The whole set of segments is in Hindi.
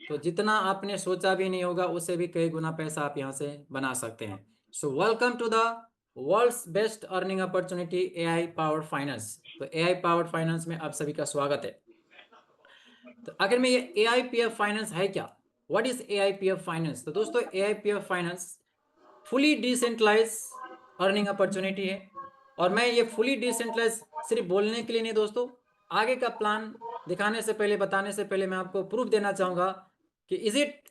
तो जितना आपने सोचा भी नहीं होगा उससे भी कई गुना पैसा आप यहाँ से बना सकते हैं। So welcome to the world's best earning opportunity AI powered finance. तो एआई पावर्ड फाइनेंस में आप सभी का स्वागत है। तो आखिर में ये एआईपीएफ फाइनेंस है क्या? What is AIPF finance? तो दोस्तों AIPF finance fully decentralise earning opportunity है। और मैं ये फुली डिसेंट्रलाइज सिर्फ बोलने के लिए नहीं दोस्तों, आगे का प्लान दिखाने से पहले, बताने से पहले मैं आपको प्रूफ देना चाहूंगा कि is it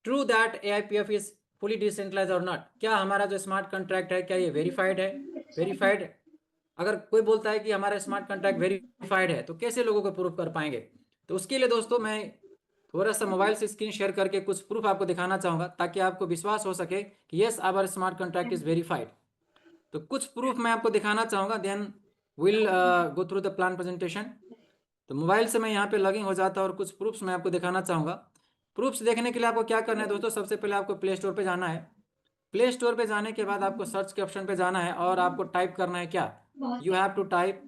true that AIPF is fully decentralise और नॉट। क्या हमारा जो स्मार्ट कॉन्ट्रैक्ट है क्या ये वेरीफाइड है? वेरीफाइड। अगर कोई बोलता है कि हमारा स्मार्ट कॉन्ट्रैक्ट वेरीफाइड है तो कैसे लोगों को प्रूफ कर पाएंगे? तो उसके लिए दोस्तों मैं थोड़ा सा मोबाइल से स्क्रीन शेयर करके कुछ प्रूफ आपको दिखाना चाहूंगा ताकि आपको विश्वास हो सके कि yes our smart contract is verified. तो कुछ प्रूफ मैं आपको दिखाना चाहूंगा, then will go through the plan presentation. तो मोबाइल से मैं यहाँ पे लॉगिन हो जाता हूँ और कुछ प्रूफ्स मैं आपको दिखाना चाहूंगा। प्रूफ्स देखने के लिए आपको क्या करना है दोस्तों, सबसे पहले आपको प्ले स्टोर पे जाना है। प्ले स्टोर पे जाने के बाद आपको सर्च के ऑप्शन पे जाना है और आपको टाइप करना है क्या, यू हैव टू टाइप।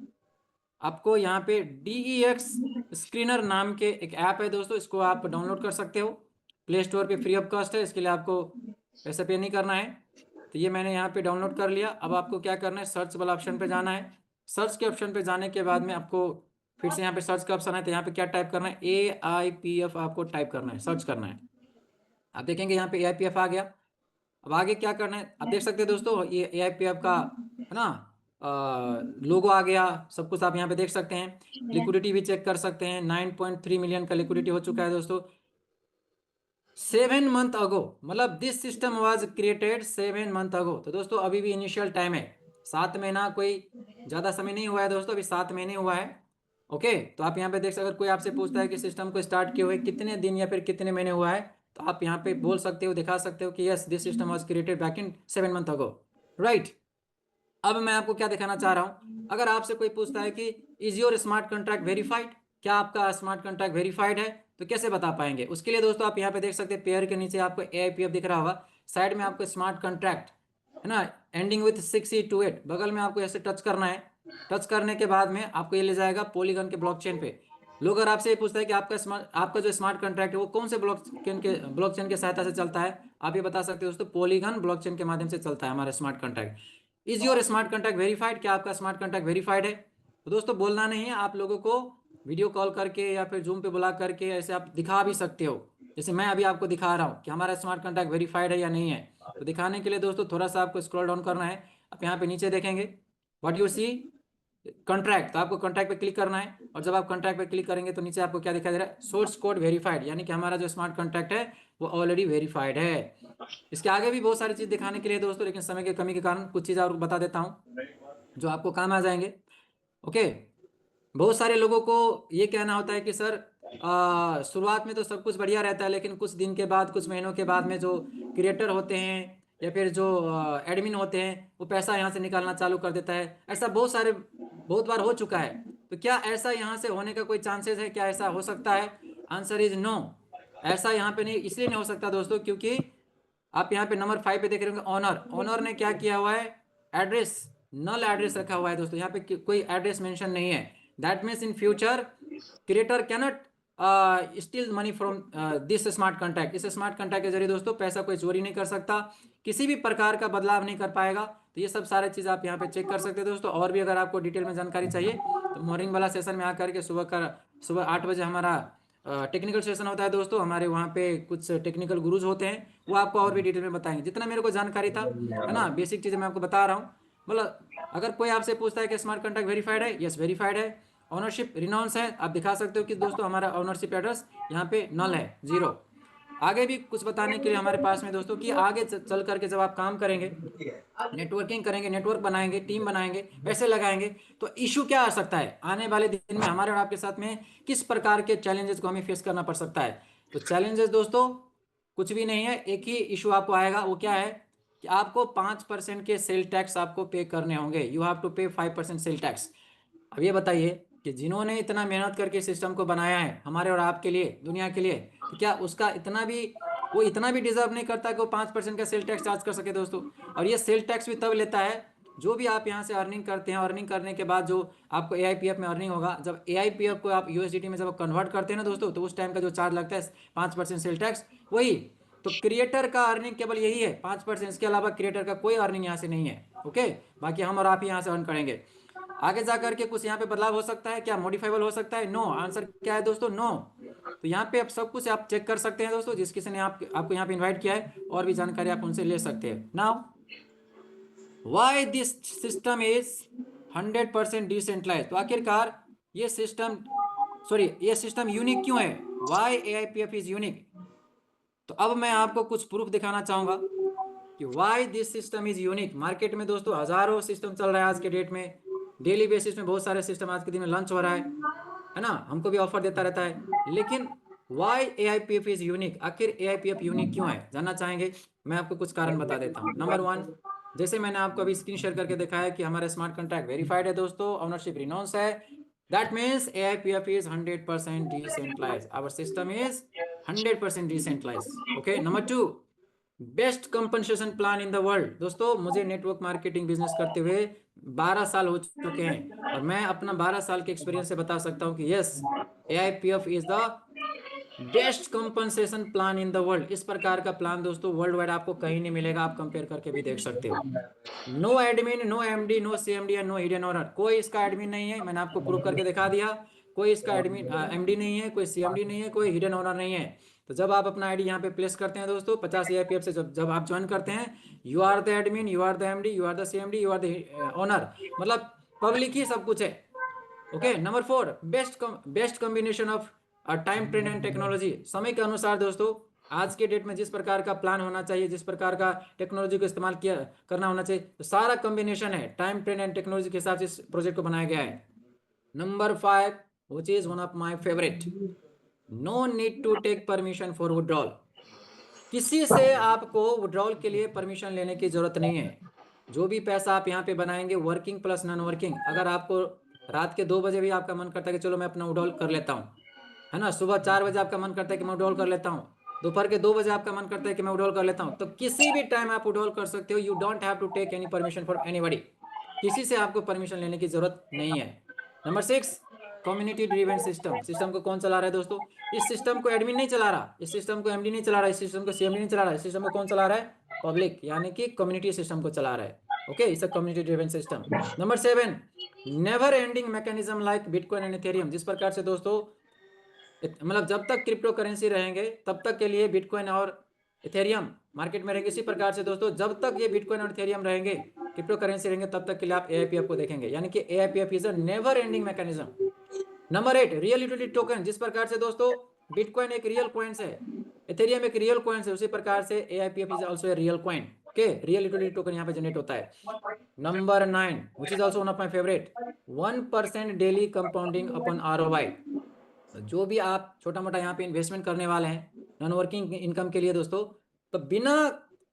आपको यहाँ पे DEX स्क्रीनर नाम के एक ऐप है दोस्तों, इसको आप डाउनलोड कर सकते हो। प्ले स्टोर पे फ्री ऑफ कॉस्ट है, इसके लिए आपको पैसा पे नहीं करना है। तो ये मैंने यहाँ पे डाउनलोड कर लिया। अब आपको क्या करना है, सर्च वाला ऑप्शन पे जाना है। सर्च के ऑप्शन पे जाने के बाद में आपको फिर से यहाँ पे सर्च का ऑप्शन है, तो यहाँ पे क्या टाइप करना है, AIPF आपको टाइप करना है, सर्च करना है। आप देखेंगे यहाँ पे AIPF आ गया। अब आगे क्या करना है, आप देख सकते हैं दोस्तों ये AIPF का है ना लोगो आ गया, सब कुछ आप यहाँ पे देख सकते हैं। लिक्विडिटी भी चेक कर सकते हैं, 9.3 मिलियन का लिक्विडिटी हो चुका है दोस्तों 7 मंथ अगो। मतलब this system was created 7 month ago. तो दोस्तों अभी भी इनिशियल टाइम है, 7 महीना कोई ज़्यादा समय नहीं हुआ है दोस्तों, अभी 7 महीने हुआ है। ओके, तो आप यहाँ पे देख सकते, अगर कोई आपसे पूछता है कि सिस्टम को स्टार्ट किए हुए कितने दिन या फिर कितने महीने हुआ है, तो आप यहाँ पे बोल सकते हो, दिखा सकते हो कि yes this system was created back in 7 month ago, right. अब मैं आपको क्या दिखाना चाह रहा हूं, अगर आपसे कोई पूछता है कि is your smart contract verified, क्या आपका स्मार्ट कॉन्ट्रैक्ट वेरीफाइड है, तो कैसे बता पाएंगे? उसके लिए दोस्तों आप यहाँ पे देख सकते हैं, पेयर के नीचे आपको AIPF दिख रहा होगा, साइड में आपको स्मार्ट कॉन्ट्रैक्ट है ना, एंडिंग विथ 6E28, बगल में आपको ऐसे टच करना है। टच करने के बाद में आपको ये ले जाएगा पॉलीगन के ब्लॉकचेन पे। लोग अगर आपसे ये पूछता है कि आपका जो स्मार्ट कॉन्ट्रैक्ट है वो कौन से ब्लॉकचेन के सहायता से चलता है, आप ये बता सकते हो दोस्तों, पॉलीगन ब्लॉकचेन के माध्यम से चलता है हमारा smart contract. Is your smart contact verified, क्या आपका स्मार्ट कॉन्टैक्ट वेरीफाइड है? तो दोस्तों बोलना नहीं है, आप लोगों को वीडियो कॉल करके या फिर जूम पे बुला करके ऐसे आप दिखा भी सकते हो, जैसे मैं अभी आपको दिखा रहा हूँ कि हमारा स्मार्ट कॉन्टैक्ट वेरीफाइड है या नहीं है। तो दिखाने के लिए दोस्तों थोड़ा सा आपको स्क्रॉल डाउन करना है। आप यहाँ पे नीचे देखेंगे व्हाट यू सी कॉन्ट्रैक्ट, तो आपको कॉन्ट्रैक्ट पे क्लिक करना है। और जब आप कॉन्ट्रैक्ट पे क्लिक करेंगे तो नीचे आपको क्या दिखाई दे रहा है, सोर्स कोड वेरीफाइड, यानी कि हमारा जो स्मार्ट कॉन्ट्रैक्ट है वो ऑलरेडी वेरीफाइड है। इसके आगे भी बहुत सारी चीज दिखाने के लिए दोस्तों, लेकिन समय की कमी के कारण कुछ चीज़ और बता देता हूँ जो आपको काम आ जाएंगे। ओके, बहुत सारे लोगों को ये कहना होता है कि सर शुरुआत में तो सब कुछ बढ़िया रहता है, लेकिन कुछ दिन के बाद, कुछ महीनों के बाद में जो क्रिएटर होते हैं या फिर जो एडमिन होते हैं वो पैसा यहाँ से निकालना चालू कर देता है। ऐसा बहुत बार हो चुका है। तो क्या ऐसा यहाँ से होने का कोई चांसेस है, क्या ऐसा हो सकता है? Answer is no. ऐसा यहाँ पे नहीं, इसलिए नहीं हो सकता दोस्तों क्योंकि आप यहाँ पे नंबर 5 पे देख रहे होंगे, ऑनर। ऑनर ने क्या किया हुआ है, एड्रेस, नल एड्रेस रखा हुआ है दोस्तों, यहाँ पे कोई एड्रेस मेंशन नहीं है। That means in future creator cannot steel money from this smart contact. इस स्मार्ट कॉन्टैक्ट के जरिए दोस्तों पैसा कोई चोरी नहीं कर सकता, किसी भी प्रकार का बदलाव नहीं कर पाएगा। तो ये सब सारे चीज़ आप यहाँ पे चेक कर सकते हैं दोस्तों। और भी अगर आपको डिटेल में जानकारी चाहिए तो मॉर्निंग वाला सेशन में आकर के सुबह 8 बजे हमारा टेक्निकल सेशन होता है दोस्तों। हमारे वहाँ पे कुछ टेक्निकल गुरुज होते हैं, वो आपको और भी डिटेल में बताएंगे। जितना मेरे को जानकारी था है ना, बेसिक चीज़ें मैं आपको बता रहा हूँ। मतलब अगर कोई आपसे पूछता है कि स्मार्ट कॉन्ट्रैक्ट वेरीफाइड है, यस वेरीफाइड है। ऑनरशिप रिनाउंस है, आप दिखा सकते हो कि दोस्तों हमारा ऑनरशिप एड्रेस यहाँ पे नल है, जीरो। आगे भी कुछ बताने के लिए हमारे पास में दोस्तों कि आगे चल करके जब आप काम करेंगे, नेटवर्किंग करेंगे, नेटवर्क बनाएंगे, टीम बनाएंगे, पैसे लगाएंगे, तो इशू क्या आ सकता है आने वाले दिन में हमारे और आपके साथ में, किस प्रकार के चैलेंजेस को हमें फेस करना पड़ सकता है? तो चैलेंजेस दोस्तों कुछ भी नहीं है, एक ही इशू आपको आएगा, वो क्या है कि आपको 5% के सेल टैक्स आपको पे करने होंगे। यू हैव टू पे 5% सेल टैक्स। अब ये बताइए कि जिन्होंने इतना मेहनत करके सिस्टम को बनाया है हमारे और आपके लिए, दुनिया के लिए, तो क्या उसका इतना भी डिजर्व नहीं करता कि वो 5% का सेल टैक्स चार्ज कर सके दोस्तों? और ये सेल टैक्स भी तब लेता है जो भी आप यहाँ से अर्निंग करते हैं, अर्निंग करने के बाद जो आपको AIPF में अर्निंग होगा, जब AIPF को आप USDT में जब कन्वर्ट करते हैं ना दोस्तों, तो उस टाइम का जो चार्ज लगता है 5% सेल टैक्स, वही। तो क्रिएटर का अर्निंग केवल यही है 5%, इसके अलावा क्रिएटर का कोई अर्निंग यहाँ से नहीं है। ओके, बाकी हम और आप ही यहाँ से अर्न करेंगे। आगे जा करके कुछ यहाँ पे बदलाव हो सकता है क्या, मॉडिफाइबल हो सकता है? नो। आंसर क्या है दोस्तों? नो। तो यहाँ पे आप सब कुछ आप चेक कर सकते हैं दोस्तों, जिस किसी ने आपको यहाँ पे इन्वाइट किया है, और भी जानकारी आप उनसे ले सकते हैं। Now why this system is 100% decentralise. तो आखिरकार ये सिस्टम यूनिक क्यों है? Why AIPF is unique? तो अब मैं आपको कुछ प्रूफ दिखाना चाहूंगा कि why this system is unique. Market में दोस्तों हजारों सिस्टम चल रहा है आज के डेट में, डेली बेसिस में बहुत सारे सिस्टम आज के दिन में लॉन्च हो रहा है ना, हमको भी ऑफर देता रहता है। लेकिन वाई AIPF इज यूनिक? आखिर AIPF यूनिक क्यों है, जानना चाहेंगे? मैं आपको कुछ कारण बता देता हूँ। नंबर 1, जैसे मैंने आपको अभी स्क्रीन शेयर करके दिखाया कि हमारा स्मार्ट कॉन्ट्रैक्ट वेरीफाइड है दोस्तों, ओनरशिप रिनाउंस है। That means AIPF is 100% decentralised. Our system is 100% decentralised. Okay, number 2, best compensation plan in the world. दोस्तों मुझे नेटवर्क मार्केटिंग बिजनेस करते हुए 12 साल हो चुके हैं, और मैं अपना 12 साल के एक्सपीरियंस से बता सकता हूं कि yes, AIPF is the best compensation plan in the world. इस प्रकार का प्लान दोस्तों वर्ल्ड वाइड आपको कहीं नहीं मिलेगा, आप कंपेयर करके भी देख सकते हो। No admin, no MD, no CMD या नो हिडन ओनर। कोई इसका एडमिन नहीं है, मैंने आपको प्रूव करके दिखा दिया। कोई इसका एडमिन MD नहीं है, कोई CMD नहीं है, कोई हिडन ओनर नहीं है। तो जब आप अपना आईडी यहाँ पे प्लेस करते हैं दोस्तों 50 AIPF से जब जब आप ज्वाइन करते हैं, you are the admin, you are the MD, you are the CMD, you are the owner, मतलब पब्लिक ही सब कुछ है। Okay, number 4, best combination of time, trend and technology. समय के अनुसार दोस्तों आज के डेट में जिस प्रकार का प्लान होना चाहिए, जिस प्रकार का टेक्नोलॉजी को इस्तेमाल किया करना होना चाहिए, तो सारा कॉम्बिनेशन है टाइम, ट्रेंड एंड टेक्नोलॉजी के हिसाब से इस प्रोजेक्ट को बनाया गया है। Number 5, which is one of my favourite, no need to take permission for withdrawal. किसी से आपको विड्रॉल के लिए परमिशन लेने की जरूरत नहीं है। जो भी पैसा आप यहाँ पे बनाएंगे, वर्किंग प्लस नॉन वर्किंग, अगर आपको रात के 2 बजे भी आपका मन करता है कि चलो मैं अपना विड्रॉल कर लेता हूँ, है ना, सुबह 4 बजे आपका मन करता है कि मैं विड्रॉल कर लेता हूँ, दोपहर के 2 बजे आपका मन करता है कि मैं विड्रॉल कर लेता हूँ, तो किसी भी टाइम आप विड्रॉल कर सकते हो। You don't have to take any permission for anybody. किसी से आपको परमिशन लेने की जरूरत नहीं है। Number 6, community driven system. System को कौन चला रहा है दोस्तों? इस सिस्टम को एडमिन नहीं चला रहा, इस सिस्टम को MD नहीं चला रहा, इस सिस्टम को CMD नहीं चला रहा, इस सिस्टम को कौन चला रहा है? पब्लिक, यानी कि कम्युनिटी सिस्टम को चला रहा है। Okay, it's a community driven system. Number 7, never ending mechanism like bitcoin and Ethereum. जिस प्रकार से दोस्तों मतलब जब तक क्रिप्टो करेंसी रहेंगे तब तक के लिए बिटकॉइन और इथेरियम मार्केट में रहेंगे। इसी प्रकार से दोस्तों जब तक ये बिटकॉइन और इथेरियम रहेंगे, क्रिप्टो करेंसी रहेंगे, तब तक के लिए आप AIPF को देखेंगे, यानी कि AIPF is a never ending mechanism. Number 8, real utility token. जिस प्रकार से दोस्तों बिटकॉइन एक रियल कॉइन्स है, इथेरियम एक रियल कॉइन्स है, उसी प्रकार से AIPF is also a real coin. Okay, real utility token यहाँ पे जनरेट होता है। Number 9, which is also one of my favourite, 1% daily compounding upon ROI। जो भी आप छोटा मोटा यहाँ पे इन्वेस्टमेंट करने वाले हैं नॉन वर्किंग इनकम के लिए दोस्तों, तो बिना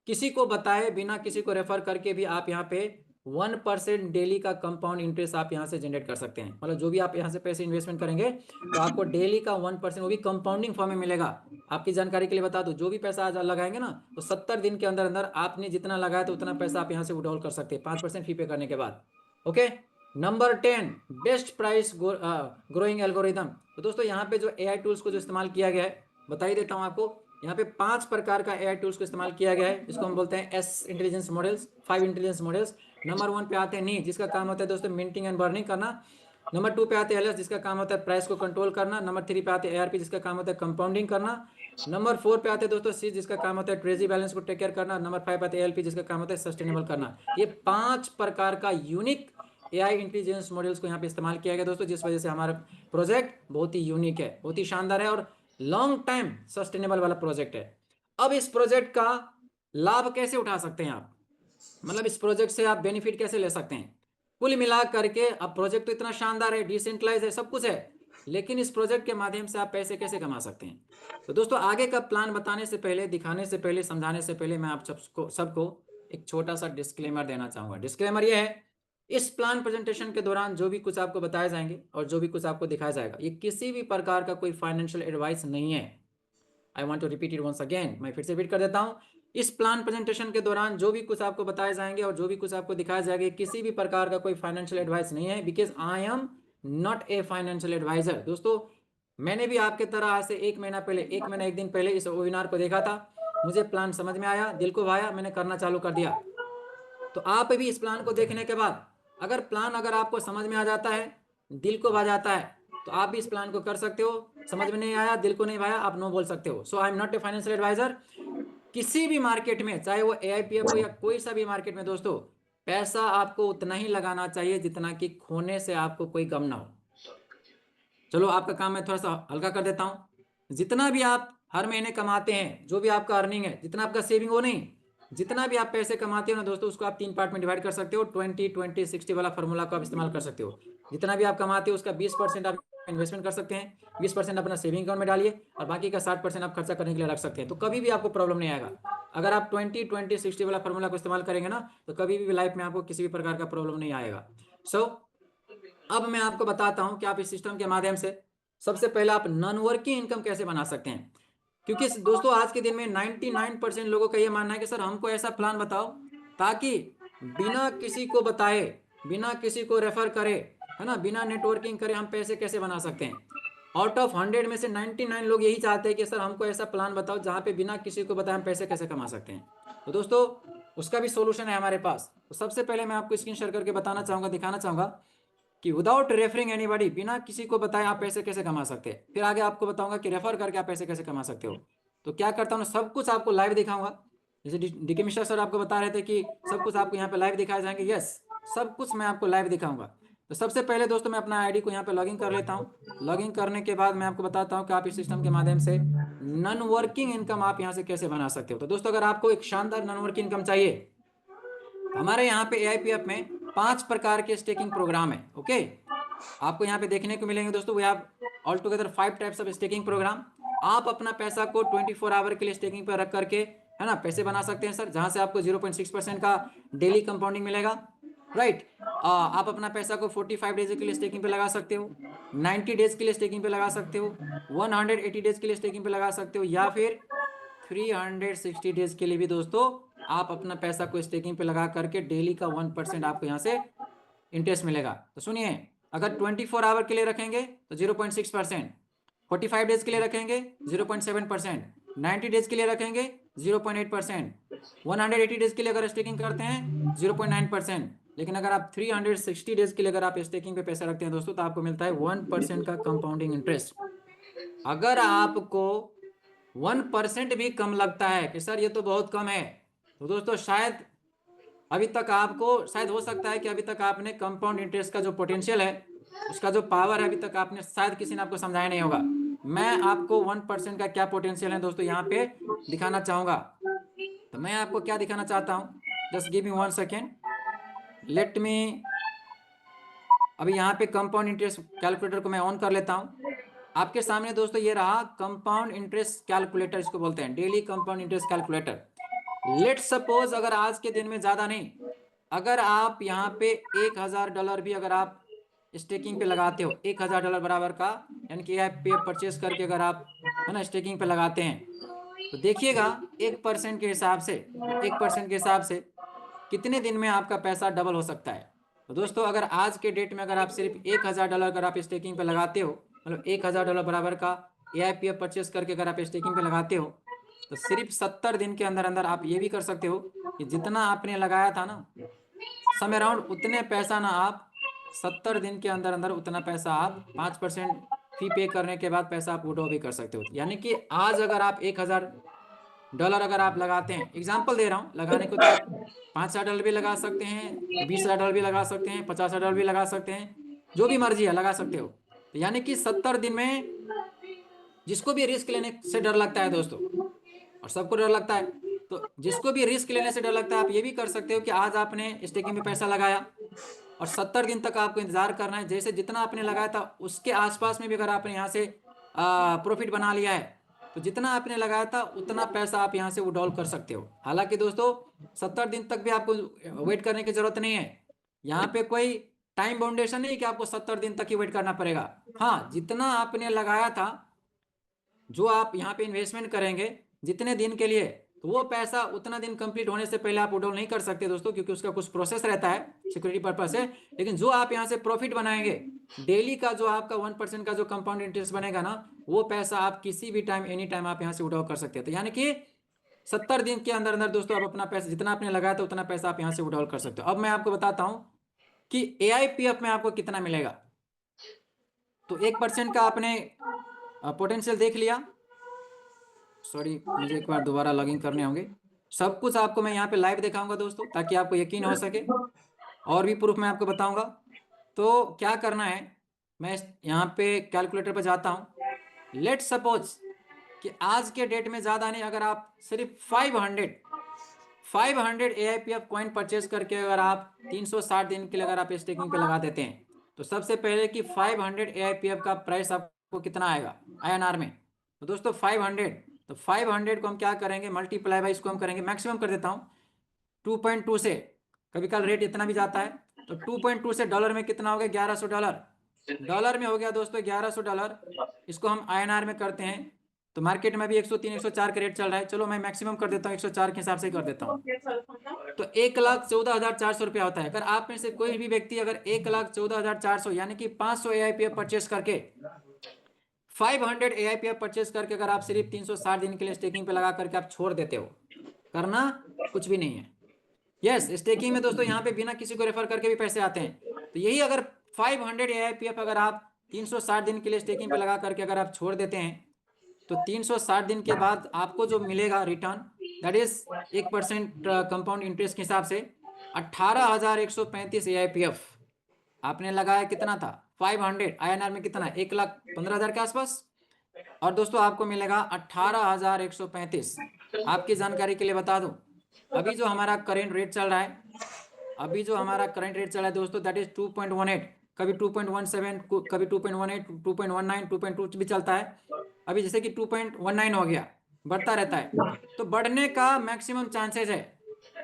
किसी को बताए, बिना किसी को रेफर करके भी आप यहाँ पे 1% डेली का कंपाउंड इंटरेस्ट आप यहाँ से जनरेट कर सकते हैं। मतलब जो भी आप यहाँ से पैसे इन्वेस्टमेंट करेंगे, तो आपको डेली का 1%, वो भी कंपाउंडिंग फॉर्म में मिलेगा। आपकी जानकारी के लिए बता दूं, जो भी पैसा आज लगाएंगे ना, तो 70 दिन के अंदर अंदर आपने जितना लगाया तो उतना पैसा आप यहाँ से विड्रॉल कर सकते हैं 5% फी पे करने के बाद। Okay, number 10, best price growing algorithm. तो दोस्तों यहाँ पे जो AI टूल्स को जो इस्तेमाल किया गया है, बता ही देता हूँ आपको। यहाँ पे 5 प्रकार का AI टूल्स को इस्तेमाल किया गया है, इसको हम बोलते हैं S intelligence models, 5 intelligence models. Number 1 पे आते हैं नी, जिसका काम होता है दोस्तों मिंटिंग एंड बर्निंग करना। नंबर 2 पे आते हैं LS, जिसका काम होता है प्राइस को कंट्रोल करना। नंबर 3 पे आते हैं ARP, जिसका काम होता है कंपाउंडिंग करना। नंबर 4 पे आते हैं दोस्तों C, जिसका काम होता है ट्रेजरी बैलेंस को टेक केयर करना। नंबर 5 पे आते हैं ALP, जिसका काम होता है सस्टेनेबल करना। ये 5 प्रकार का यूनिक AI इंटेलिजेंस मॉडल्स को यहाँ पे इस्तेमाल किया गया दोस्तों, जिस वजह से हमारा प्रोजेक्ट बहुत ही यूनिक है, बहुत ही शानदार है, और लॉन्ग टाइम सस्टेनेबल वाला प्रोजेक्ट है। अब इस प्रोजेक्ट का लाभ कैसे उठा सकते हैं आप, मतलब इस प्रोजेक्ट से आप बेनिफिट कैसे ले सकते हैं? कुल मिला करके अब प्रोजेक्ट तो इतना शानदार है, डिसेंट्रलाइज है, सब कुछ है, लेकिन इस प्रोजेक्ट के माध्यम से आप पैसे कैसे कमा सकते हैं? तो दोस्तों आगे का प्लान बताने से पहले, दिखाने से पहले, समझाने से पहले, मैं आप सबको एक छोटा सा डिस्क्लेमर देना चाहूंगा। डिस्क्लेमर ये है, इस प्लान प्रेजेंटेशन के दौरान जो भी कुछ आपको बताए जाएंगे और जो भी कुछ आपको दिखाया जाएगा, ये किसी भी प्रकार का कोई फाइनेंशियल एडवाइस नहीं है। I want to repeat it once again, मैं फिर से रिपीट कर देता हूँ, इस प्लान प्रेजेंटेशन के दौरान जो भी कुछ आपको बताए जाएंगे और जो भी कुछ आपको दिखाया जाएगा, किसी भी प्रकार का कोई फाइनेंशियल एडवाइस नहीं है, because I am not a financial adviser. दोस्तों मैंने भी आपके तरह आज से 1 महीना पहले, 1 महीना 1 दिन पहले इस वेबिनार को देखा था, मुझे प्लान समझ में आया, दिल को भाया, मैंने करना चालू कर दिया। तो आप भी इस प्लान को देखने के बाद अगर प्लान अगर आपको समझ में आ जाता है, दिल को भा जाता है, तो आप भी इस प्लान को कर सकते हो। समझ में नहीं आया, दिल को नहीं भाया, आप नो बोल सकते हो। So I am not a financial adviser. किसी भी मार्केट में, चाहे वो AIPF हो या कोई सा भी मार्केट में दोस्तों, पैसा आपको उतना ही लगाना चाहिए जितना कि खोने से आपको कोई गम ना हो। चलो आपका काम मैं थोड़ा सा हल्का कर देता हूँ। जितना भी आप हर महीने कमाते हैं, जो भी आपका अर्निंग है, जितना आपका सेविंग हो नहीं, जितना भी आप पैसे कमाते हो ना दोस्तों, उसको आप 3 पार्ट में डिवाइड कर सकते हो। 20-20-60 वाला फॉर्मूला को आप इस्तेमाल कर सकते हो। जितना भी आप कमाते हो उसका 20% आप इन्वेस्टमेंट कर सकते हैं, 20% अपना सेविंग अकाउंट में डालिए और बाकी का 60% आप खर्चा करने के लिए रख सकते हैं। तो कभी भी आपको प्रॉब्लम नहीं आएगा। अगर आप 20-20-60 वाला फॉर्मूला को इस्तेमाल करेंगे ना, तो कभी भी लाइफ में आपको किसी भी प्रकार का प्रॉब्लम नहीं आएगा। सो अब मैं आपको बताता हूं कि आप इस सिस्टम के माध्यम से सबसे पहले आप नॉन वर्किंग इनकम कैसे बना सकते हैं। क्योंकि दोस्तों आज के दिन में 99% लोगों का ये मानना है कि सर हमको ऐसा प्लान बताओ ताकि बिना किसी को बताए, बिना किसी को रेफर करे, है ना, बिना नेटवर्किंग करे हम पैसे कैसे बना सकते हैं। आउट ऑफ 100 में से 99 लोग यही चाहते हैं कि सर हमको ऐसा प्लान बताओ जहाँ पे बिना किसी को बताए हम पैसे कैसे कमा सकते हैं। तो दोस्तों उसका भी सोल्यूशन है हमारे पास। तो सबसे पहले मैं आपको स्क्रीन शेयर करके बताना चाहूँगा, दिखाना चाहूँगा कि विदाउट रेफरिंग एनीबॉडी, बिना किसी को बताए आप पैसे कैसे कमा सकते हैं। फिर आगे आपको बताऊंगा कि रेफर करके आप पैसे कैसे कमा सकते हो। तो क्या करता हूँ, सब कुछ आपको लाइव दिखाऊंगा। जैसे डीके मिश्रा सर आपको बता रहे थे कि सब कुछ आपको यहाँ पे लाइव दिखाए जाएंगे, यस, सब कुछ मैं आपको लाइव दिखाऊंगा। तो सबसे पहले दोस्तों मैं अपना आईडी को यहाँ पे लॉगिन कर लेता हूँ। लॉगिन करने के बाद मैं आपको बताता हूँ कि आप इस सिस्टम के माध्यम से नॉन वर्किंग इनकम आप यहाँ से कैसे बना सकते हो। तो दोस्तों अगर आपको एक शानदार नॉन वर्किंग इनकम चाहिए, हमारे यहाँ पे AIPF में 5 प्रकार के स्टेकिंग प्रोग्राम है। ओके, आपको यहाँ पे देखने को मिलेंगे दोस्तों, we have all together 5 types of staking program. आप अपना पैसा को 24 आवर के लिए स्टेकिंग पर रख करके, है ना, पैसे बना सकते हैं सर, जहां से आपको 0.6% का डेली कंपाउंडिंग मिलेगा। राइट, आप अपना पैसा को 45 डेज के लिए स्टेकिंग पे लगा सकते हो, 90 डेज के लिए स्टेकिंग पे लगा सकते हो, 180 डेज के लिए स्टेकिंग पे लगा सकते हो, या फिर 360 डेज के लिए भी दोस्तों आप अपना पैसा को स्टेकिंग पे लगा करके डेली का 1% आपको यहाँ से इंटरेस्ट मिलेगा। तो सुनिए, अगर 24 आवर के लिए रखेंगे तो 0.6%, 45 डेज के लिए रखेंगे 0.7%, 90 डेज के लिए रखेंगे 0.8%, 180 डेज के लिए अगर स्टेकिंग करते हैं 0.9%। लेकिन अगर आप 360 डेज के लिए अगर आप स्टेकिंग पे पैसा रखते हैं दोस्तों, तो आपको मिलता है 1% का कंपाउंडिंग इंटरेस्ट। अगर आपको 1% भी कम लगता है कि सर ये तो बहुत कम है, तो दोस्तों शायद अभी तक आपको, शायद हो सकता है कि अभी तक आपने कंपाउंड इंटरेस्ट का जो पोटेंशियल है, उसका जो पावर है, अभी तक आपने शायद किसी ने आपको समझाया नहीं होगा। मैं आपको 1% का क्या पोटेंशियल है दोस्तों यहाँ पे दिखाना चाहूंगा। तो मैं आपको क्या दिखाना चाहता हूँ, just give me 1 second, let me. अभी यहाँ पे कंपाउंड इंटरेस्ट कैलकुलेटर को मैं ऑन कर लेता हूँ। आपके सामने दोस्तों ये रहा कंपाउंड इंटरेस्ट कैलकुलेटर, इसको बोलते हैं daily compound interest calculator. Let suppose अगर आज के दिन में ज्यादा नहीं, अगर आप यहाँ पे $1000 भी अगर आप स्टेकिंग पे लगाते हो, $1000 बराबर का, यानी कि पे परचेस करके अगर आप, है ना, स्टेकिंग पे लगाते हैं, तो देखिएगा 1% के हिसाब से, 1% के हिसाब से कितने दिन में आपका पैसा डबल हो सकता है। तो दोस्तों अगर आज के डेट में अगर आप सिर्फ $1000 अगर आप स्टेकिंग पे लगाते हो, मतलब $1000 बराबर का AIPF परचेस करके अगर आप स्टेकिंग पे लगाते हो, तो सिर्फ 70 दिन के अंदर अंदर आप ये भी कर सकते हो कि जितना आपने लगाया था ना, समय अराउंड उतने पैसा ना आप 70 दिन के अंदर अंदर उतना पैसा आप 5% फी पे करने के बाद पैसा आप विड्रॉ भी कर सकते हो। यानी कि आज अगर आप $1000 अगर आप लगाते हैं, एग्जाम्पल दे रहा हूँ, लगाने को तो आप $5000 भी लगा सकते हैं, $20000 भी लगा सकते हैं, $50000 भी लगा सकते हैं, जो भी मर्जी है लगा सकते हो। तो यानी कि 70 दिन में, जिसको भी रिस्क लेने से डर लगता है दोस्तों, और सबको डर लगता है, तो जिसको भी रिस्क लेने से डर लगता है, आप ये भी कर सकते हो कि आज आपने स्टेकिंग में पैसा लगाया और 70 दिन तक आपको इंतजार करना है। जैसे जितना आपने लगाया था उसके आसपास में भी अगर आपने यहाँ से प्रॉफिट बना लिया है, तो जितना आपने लगाया था उतना पैसा आप यहाँ से विड्रॉल कर सकते हो। हालांकि दोस्तों 70 दिन तक भी आपको वेट करने की जरूरत नहीं है। यहाँ पे कोई टाइम बाउंडेशन नहीं कि आपको 70 दिन तक ही वेट करना पड़ेगा। हाँ, जितना आपने लगाया था, जो आप यहाँ पे इन्वेस्टमेंट करेंगे जितने दिन के लिए, तो वो पैसा उतना दिन कंप्लीट होने से पहले आप विड्रॉल नहीं कर सकते दोस्तों, क्योंकि उसका कुछ प्रोसेस रहता है सिक्योरिटी पर्पज से। लेकिन जो आप यहाँ से प्रॉफिट बनाएंगे डेली का, जो आपका 1% का जो कंपाउंड इंटरेस्ट बनेगा ना, वो पैसा आप किसी भी टाइम एनी टाइम आप यहाँ से विड्रॉल कर सकते हैं। तो यानी कि 70 दिन के अंदर अंदर दोस्तों आप अपना पैसा जितना आपने लगाया था उतना पैसा आप यहाँ से विड्रॉल कर सकते हो। अब मैं आपको बताता हूँ कि AIPF में आपको कितना मिलेगा। तो 1% का आपने पोटेंशियल देख लिया। सॉरी, मुझे एक बार दोबारा लॉगिन करने होंगे। सब कुछ आपको मैं यहाँ पे लाइव दिखाऊंगा दोस्तों, ताकि आपको यकीन हो सके, और भी प्रूफ मैं आपको बताऊंगा। तो क्या करना है, मैं यहाँ पे कैलकुलेटर पर जाता हूँ। लेट सपोज कि आज के डेट में ज़्यादा नहीं, अगर आप सिर्फ 500 AIPF कॉइन परचेज करके अगर आप 360 दिन के लिए अगर आप स्टेकिंग पे लगा देते हैं, तो सबसे पहले कि 500 AIPF का प्राइस आपको कितना आएगा INR में। तो दोस्तों 500, तो 500 को हम क्या करेंगे, मल्टीप्लाई बाई, इसको हम करेंगे मैक्सिमम कर देता हूँ 2.2 से, कभी कल रेट इतना भी जाता है। तो 2.2 से डॉलर में कितना हो गया, $1100। डॉलर में हो गया दोस्तों $1100। इसको हम INR में करते हैं, तो मार्केट में भी 103 104 का रेट चल रहा है। चलो मैं मैक्सिमम कर देता हूँ, 104 के हिसाब से ही कर देता हूँ। तो 1,14,400 रुपया होता है। अगर आप में से कोई भी व्यक्ति अगर 1,14,400 यानी कि 500 AIPF परचेस करके, 500 AIPF परचेस करके अगर आप सिर्फ 360 दिन के लिए स्टेकिंग पे लगा करके आप छोड़ देते हो, करना कुछ भी नहीं है। यस, स्टेकिंग में दोस्तों यहाँ पे बिना किसी को रेफर करके भी पैसे आते हैं। तो यही अगर 500 AIPF अगर आप 360 दिन के लिए स्टेकिंग पे लगा करके अगर आप छोड़ देते हैं, तो 360 दिन के बाद आपको जो मिलेगा return, that is 1% compound interest के हिसाब से 18,135 AIPF आपने लगाया। कितना था 500 INR में, कितना 1,15,000 के आसपास। और दोस्तों आपको मिलेगा 18,135। आपकी जानकारी के लिए बता दूं, अभी जो हमारा करेंट रेट चल रहा है, अभी जो हमारा करंट रेट चल रहा है दोस्तों, दैट इज 2.18, कभी 2.17, कभी 2.18, 2.19, 2.2 भी चलता है। अभी जैसे कि 2.19 हो गया, बढ़ता रहता है। तो बढ़ने का मैक्सिमम चांसेस है,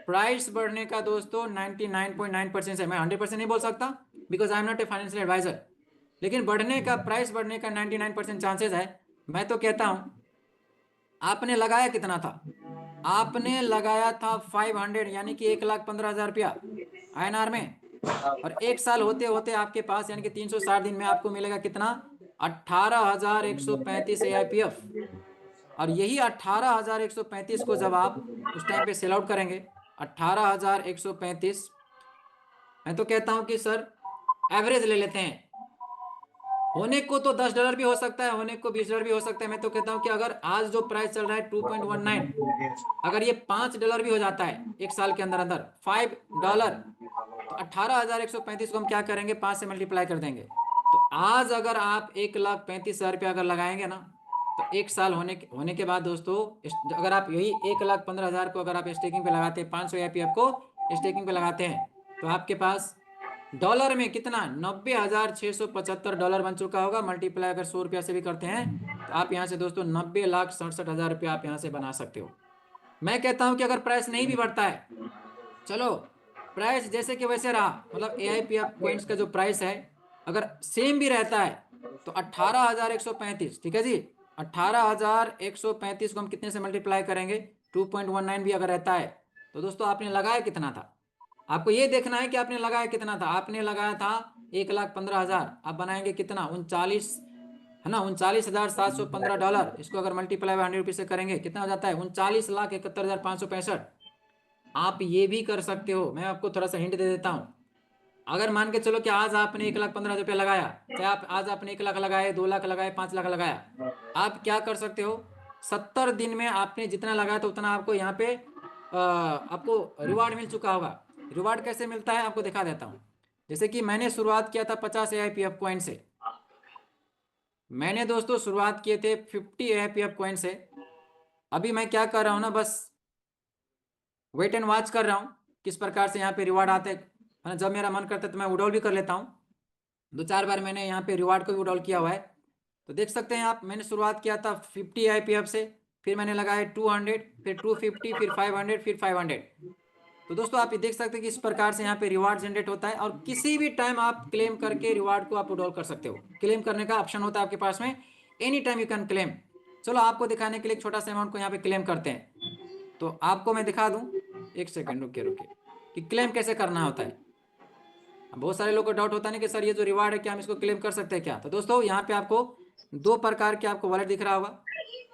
प्राइस बढ़ने का दोस्तों 99.9% है। मैं 100% नहीं बोल सकता, because I am not a financial adviser, लेकिन बढ़ने का, प्राइस बढ़ने का 99% चांसेस है। मैं तो कहता हूँ, आपने लगाया कितना था, आपने लगाया था 500 यानी कि 1,15,000 रुपया INR में, और एक साल होते होते आपके पास यानी कि 360 दिन में आपको मिलेगा कितना, 18,135 AIPF। और यही 18,135 को जब आप उस टाइम पे सेल आउट करेंगे, 18,135, मैं तो कहता हूं कि सर एवरेज ले लेते हैं। होने को तो $10 भी हो सकता है, होने को $20 भी हो सकता है। मैं तो कहता हूं कि अगर आज जो प्राइस चल रहा है 2.19, अगर ये $5 भी हो जाता है एक साल के अंदर अंदर, $5, तो 18,135 को हम क्या करेंगे, 5 से मल्टीप्लाई कर देंगे। तो आज अगर आप 1,35,000 रुपया अगर लगाएंगे ना, तो एक साल होने के बाद दोस्तों, अगर आप यही 1,15,000 को अगर आप स्टेकिंग पे लगाते हैं, 500 AIPF को स्टेकिंग पे लगाते हैं, तो आपके पास डॉलर में कितना, $90,675 बन चुका होगा। मल्टीप्लाई अगर 100 रुपया से भी करते हैं, तो आप यहाँ से दोस्तों 90,67,000 रुपया आप यहाँ से बना सकते हो। मैं कहता हूं कि अगर प्राइस नहीं भी बढ़ता है, चलो प्राइस जैसे कि वैसे रहा, मतलब AIPF कॉइन्स का जो प्राइस है अगर सेम भी रहता है, तो 18,135, ठीक है जी, 18,135 को हम कितने से मल्टीप्लाई करेंगे, 2.19 भी अगर रहता है, तो दोस्तों आपने लगाया कितना था। आपको ये देखना है कि आपने लगाया कितना था। आपने लगाया था 1,15,000, आप बनाएंगे कितना, 39, है ना, $39,715। इसको अगर मल्टीप्लाई बाय 100 रुपीज से करेंगे कितना हो जाता है, 39,71,565। आप ये भी कर सकते हो, मैं आपको थोड़ा सा हिंट दे देता हूँ। अगर मान के चलो कि आज आपने 1,15,000 रुपया लगाया, चाहे आप आज आपने 1 लाख लगाए, 2 लाख लगाए, 5 लाख लगाया, आप क्या कर सकते हो, 70 दिन में आपने जितना लगाया था उतना आपको यहाँ पे आपको रिवार्ड मिल चुका होगा। रिवार्ड कैसे मिलता है आपको दिखा देता हूँ। जैसे कि मैंने शुरुआत किया था 50 AIPF कॉइन से, मैंने दोस्तों शुरुआत किए थे 50 AIPF कॉइन से। अभी मैं क्या कर रहा हूँ ना, बस वेट एंड वॉच कर रहा हूँ किस प्रकार से यहाँ पे रिवार्ड आते हैं, है ना। जब मेरा मन करता है तो मैं विड्रॉल भी कर लेता हूँ। 2-4 बार मैंने यहाँ पे रिवार्ड को भी विड्रॉल किया हुआ है। तो देख सकते हैं आप, मैंने शुरुआत किया था 50 AIPF से, फिर मैंने लगाया 200, फिर 250, फिर 500, फिर 500। तो दोस्तों आप ये देख सकते हैं कि इस प्रकार से यहाँ पे रिवार्ड जनरेट होता है, और किसी भी टाइम आप क्लेम करके रिवार्ड को आप विड्रॉल कर सकते हो। क्लेम करने का ऑप्शन होता है आपके पास में, any time you can claim. चलो आपको दिखाने के लिए एक छोटा सा अमाउंट को यहाँ पे क्लेम करते हैं। तो आपको मैं दिखा दूं, एक सेकंड रुकिए रुकिए, कि क्लेम कैसे करना होता है। बहुत सारे लोगों को डाउट होता है ना कि सर ये जो रिवार्ड है क्या हम इसको क्लेम कर सकते हैं क्या। तो दोस्तों यहाँ पे आपको दो प्रकार के आपको वॉलेट दिख रहा होगा।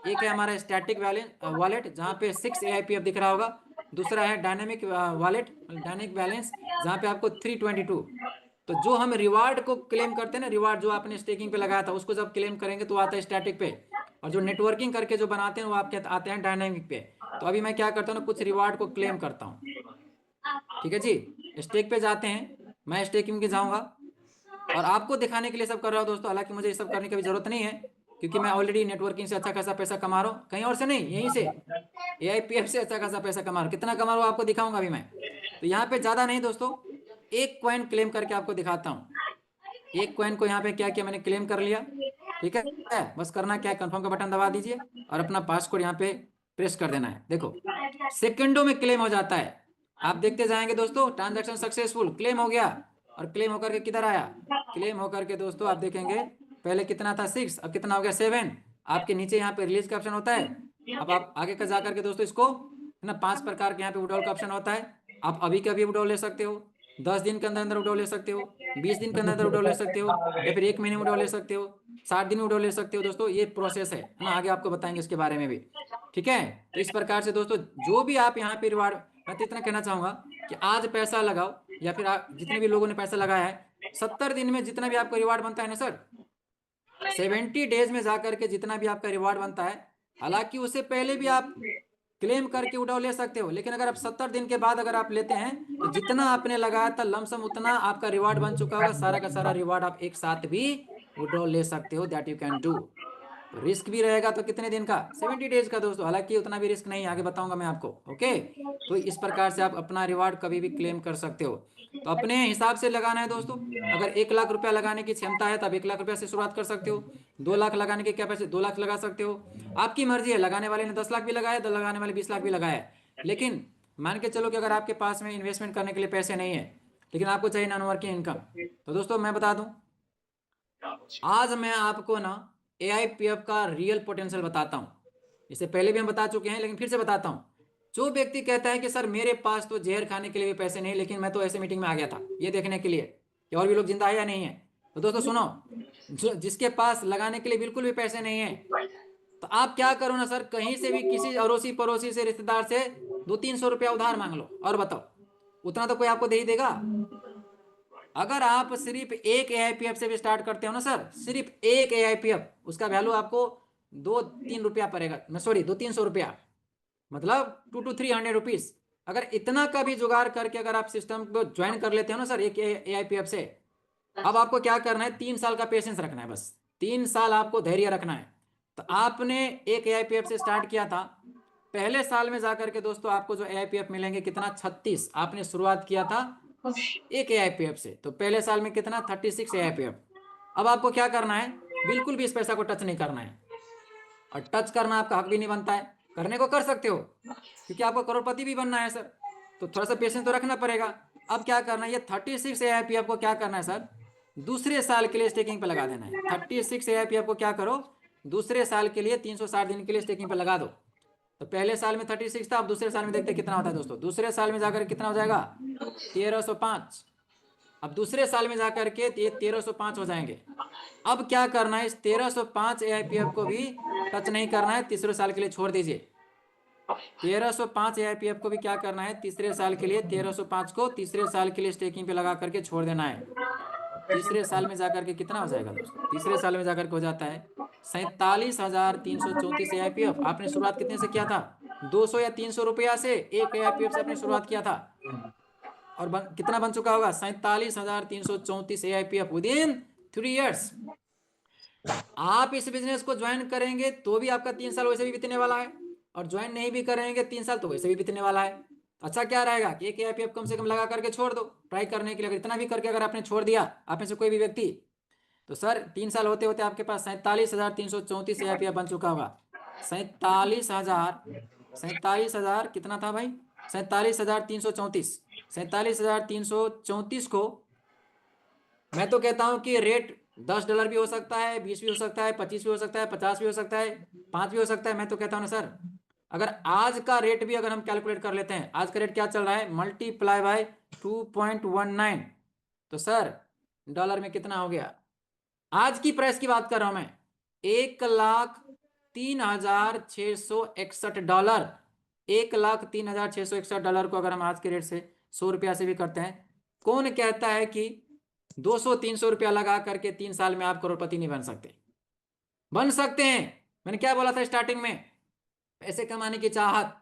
एक है हमारा स्टैटिक वॉलेट जहाँ पे 6 AIPF दिख रहा होगा। दूसरा है डायनेमिक वॉलेट, डायनेमिक बैलेंस, जहाँ पे आपको 322। तो जो हम रिवार्ड को क्लेम करते हैं ना, रिवार्ड जो आपने स्टेकिंग पे लगाया था उसको जब क्लेम करेंगे तो आता है स्टैटिक पे, और जो नेटवर्किंग करके जो बनाते हैं वो आपके आते हैं डायनेमिक पे। तो अभी मैं क्या करता हूँ ना, कुछ रिवार्ड को क्लेम करता हूँ। ठीक है जी, स्टेक पे जाते हैं, मैं स्टेकिंग पे जाऊंगा और आपको दिखाने के लिए सब कर रहा हूँ दोस्तों। हालांकि मुझे ये सब करने की भी जरूरत नहीं है, क्योंकि मैं ऑलरेडी नेटवर्किंग से अच्छा खासा पैसा कमा रहा हूँ, कहीं और से नहीं, यहीं से AIPF से अच्छा खासा पैसा कमा रहा हूँ। कितना कमा रहा हूँ आपको दिखाऊंगा अभी मैं। तो यहाँ पे ज्यादा नहीं दोस्तों, एक कॉइन क्लेम करके आपको दिखाता हूँ। एक कॉइन को यहाँ पे क्या किया मैंने, क्लेम कर लिया। ठीक है, बस करना क्या है, कंफर्म का बटन दबा दीजिए और अपना पासवर्ड यहाँ पे प्रेस कर देना है। देखो सेकंडों में क्लेम हो जाता है। आप देखते जाएंगे दोस्तों, ट्रांजैक्शन सक्सेसफुल, क्लेम हो गया। और क्लेम होकर के किधर आया, क्लेम होकर के दोस्तों आप देखेंगे पहले कितना था 6, अब कितना हो गया 7। आपके नीचे यहाँ पे रिलीज का ऑप्शन होता है। अब आप आगे का जा करके दोस्तों इसको है ना, 5 प्रकार के यहाँ पे विड्रॉल का ऑप्शन होता है। आप अभी का भी विड्रॉल ले सकते हो, 10 दिन के अंदर अंदर विड्रॉल ले सकते हो, 20 दिन के अंदर अंदर विड्रॉल ले सकते हो, या फिर 1 महीने में विड्रॉल ले सकते हो, 60 दिन में विड्रॉल ले सकते हो। दोस्तों ये प्रोसेस है ना, आगे आपको बताएंगे इसके बारे में भी। ठीक है, तो इस प्रकार से दोस्तों जो भी आप यहाँ पे रिवार्ड, मैं तो इतना कहना चाहूंगा कि आज पैसा लगाओ, या फिर आप जितने भी लोगों ने पैसा लगाया है, 70 दिन में जितना भी आपको रिवार्ड बनता है ना सर, 70 डेज में जाकर के जितना भी आपका रिवार्ड बनता है, हालांकि उससे पहले भी आप क्लेम करके उठाव ले सकते हो, लेकिन अगर आप 70 दिन के बाद अगर आप लेते हैं तो जितना आपने लगाया था लमसम उतना आपका रिवार्ड बन चुका होगा, सारा का सारा रिवार्ड आप एक साथ भी विड्रॉल ले सकते हो, दैट यू कैन डू। तो रिस्क भी रहेगा तो कितने दिन का, 70 डेज का दोस्तों, हालांकि उतना भी रिस्क नहीं है, आगे बताऊंगा मैं आपको। ओके, तो इस प्रकार से आप अपना रिवार्ड कभी भी क्लेम कर सकते हो। तो अपने हिसाब से लगाना है दोस्तों। अगर 1 लाख रुपया लगाने की क्षमता है तब 1 लाख रुपया से शुरुआत कर सकते हो। 2 लाख लगाने की कैपेसिटी 2 लाख लगा सकते हो, आपकी मर्जी है। लगाने वाले ने 10 लाख भी लगाया, तो लगाने वाले 20 लाख भी लगाया है। लेकिन मान के चलो कि अगर आपके पास में इन्वेस्टमेंट करने के लिए पैसे नहीं है, लेकिन आपको चाहिए नॉन वर्किंग इनकम, तो दोस्तों मैं बता दूं, आज मैं आपको ना AIPF का रियल पोटेंशियल बताता हूँ। इससे पहले भी हम बता चुके हैं, लेकिन फिर से बताता हूँ। जो व्यक्ति कहता है कि सर मेरे पास तो जहर खाने के लिए भी पैसे नहीं, लेकिन मैं तो ऐसे मीटिंग में आ गया था ये देखने के लिए कि और भी लोग जिंदा है या नहीं है, तो दोस्तों सुनो, जो जिसके पास लगाने के लिए बिल्कुल भी पैसे नहीं है, तो आप क्या करो ना सर, कहीं से भी किसी अड़ोसी पड़ोसी से, रिश्तेदार से 200-300 रुपया उधार मांग लो, और बताओ उतना तो कोई आपको दे ही देगा। अगर आप सिर्फ एक AIPF से भी स्टार्ट करते हो ना सर, सिर्फ एक AIPF, उसका वैल्यू आपको 2-3 रुपया पड़ेगा, मैं सॉरी 200-300 रुपया, मतलब 200-300 रुपीज। अगर इतना का भी जुगाड़ करके अगर आप सिस्टम को ज्वाइन कर लेते हो ना सर एक AIPF से, अब आपको क्या करना है, 3 साल का पेशेंस रखना है, बस 3 साल आपको धैर्य रखना है। तो आपने एक AIPF से स्टार्ट किया था, पहले साल में जाकर के दोस्तों आपको जो AIPF मिलेंगे कितना, 36। आपने शुरुआत किया था एक AIPF से, तो पहले साल में कितना, 36 AIPF। अब आपको क्या करना है, बिल्कुल भी इस पैसा को टच नहीं करना है, और टच करना आपका हक भी नहीं बनता है। करने को कर सकते हो क्योंकि आपको करोड़पति भी बनना है सर, तो थोड़ा सा पेशेंस तो रखना पड़ेगा। अब क्या करना है, ये 36 AIPF को क्या करना है सर, दूसरे साल के लिए स्टेकिंग पे लगा देना है। 36 AIPF को क्या करो, दूसरे साल के लिए 360 दिन के लिए स्टेकिंग पे लगा दो। तो पहले साल में 36 था, अब दूसरे साल में देखते कितना होता है दोस्तों। दूसरे साल में जाकर कितना हो जाएगा, 1305। अब दूसरे साल में जाकर के ये 1305 हो जाएंगे। अब क्या करना है, इस 1305 AIPF को भी टच नहीं करना है, तीसरे साल के लिए छोड़ दीजिए। 1305 AIPF को भी क्या करना है, तीसरे साल के लिए 1305 को तीसरे साल के लिए स्टेकिंग पे लगा करके छोड़ देना है। तीसरे साल में जाकर के कितना हो जाएगा दोस्तों, तीसरे साल में जाकर के हो जाता है 47,334 AIPF। आपने शुरुआत कितने से किया था, 200 या 300 रुपया से एक AIPF से आपने शुरुआत किया था, और कितना बन चुका होगा, 47,334 AIPF विद इन 3 इयर्स। आप इस बिजनेस को ज्वाइन करेंगे तो भी आपका 3 साल वैसे भी बीतने वाला है, और ज्वाइन नहीं भी करेंगे 3 साल तो वैसे भी बीतने वाला है। अच्छा क्या रहेगा कि एक AIPF कम से कम लगा करके छोड़ दो ट्राई करने के लिए। अगर इतना भी करके अगर आपने छोड़ दिया, आप में से कोई भी व्यक्ति, तो सर 3 साल होते होते आपके पास 47,334 AIPF बन चुका होगा। 47,000 कितना था भाई, 47,334। 47,334 को मैं तो कहता हूं कि रेट $10 भी हो सकता है, 20 भी हो सकता है, 25 भी हो सकता है, 50 भी हो सकता है, 5 भी हो सकता है। मैं तो कहता हूं ना सर, अगर आज का रेट भी अगर हम कैलकुलेट कर लेते हैं, आज का रेट क्या चल रहा है, मल्टीप्लाई बाय 2.19, तो सर डॉलर में कितना हो गया, आज की प्राइस की बात कर रहा हूं मैं, 1,03,661 डॉलर। 1,03,661 को अगर हम आज के रेट से 100 रुपया से भी करते हैं, कौन कहता है कि 200-300 रुपया लगा करके 3 साल में आप करोड़पति नहीं बन सकते? बन सकते हैं। मैंने क्या बोला था स्टार्टिंग में, पैसे कमाने की चाहत,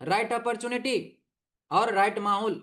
राइट अपॉर्चुनिटी और राइट माहौल,